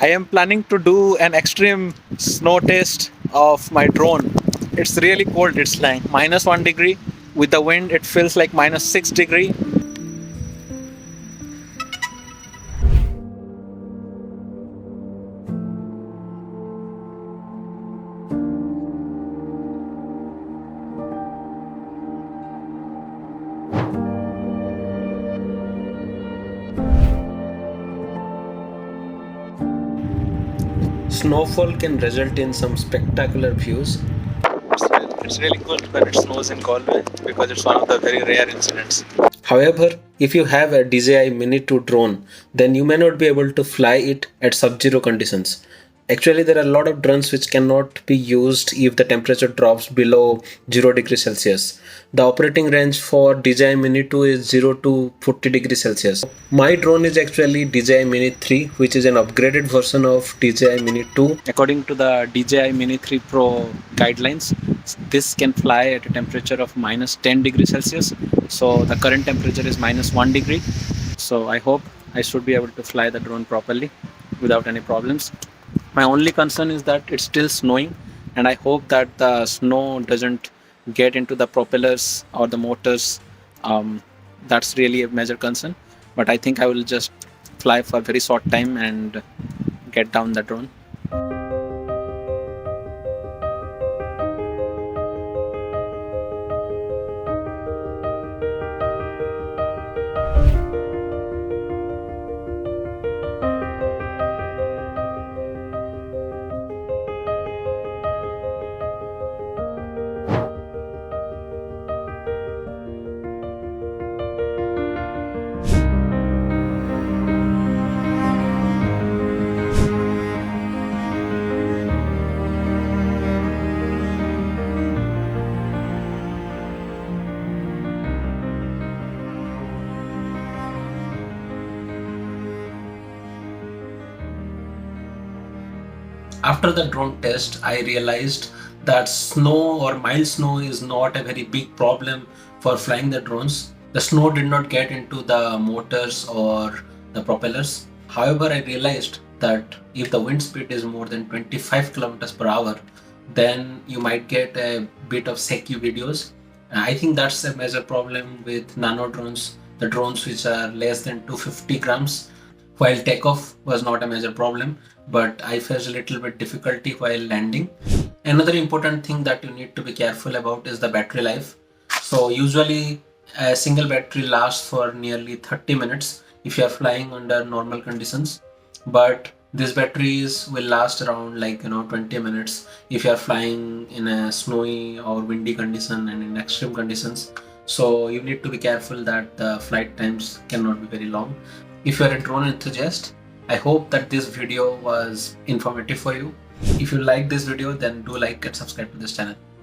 I am planning to do an extreme snow test of my drone. It's really cold, it's like -1 degree. With the wind, it feels like -6 degree. Snowfall can result in some spectacular views. It's really good when it snows in Galway because it's one of the very rare incidents. However, if you have a DJI Mini 2 drone, then you may not be able to fly it at sub-zero conditions. Actually, there are a lot of drones which cannot be used if the temperature drops below 0 degrees Celsius. The operating range for DJI Mini 2 is 0 to 40 degrees Celsius. My drone is actually DJI Mini 3, which is an upgraded version of DJI Mini 2. According to the DJI Mini 3 Pro guidelines, this can fly at a temperature of -10 degrees Celsius. So the current temperature is -1 degree. So I hope I should be able to fly the drone properly without any problems. My only concern is that it's still snowing, and I hope that the snow doesn't get into the propellers or the motors. That's really a major concern. But I think I will just fly for a very short time and get down the drone. After the drone test, I realized that snow or mild snow is not a very big problem for flying the drones. The snow did not get into the motors or the propellers. However, I realized that if the wind speed is more than 25 kilometers per hour, then you might get a bit of shaky videos. I think that's a major problem with nano drones, the drones which are less than 250 grams. While takeoff was not a major problem, but I faced a little bit difficulty while landing. Another important thing that you need to be careful about is the battery life. So usually a single battery lasts for nearly 30 minutes if you are flying under normal conditions, but these batteries will last around 20 minutes if you are flying in a snowy or windy condition and in extreme conditions. So you need to be careful that the flight times cannot be very long. If you are a drone enthusiast, I hope that this video was informative for you. If you like this video, then do like and subscribe to this channel.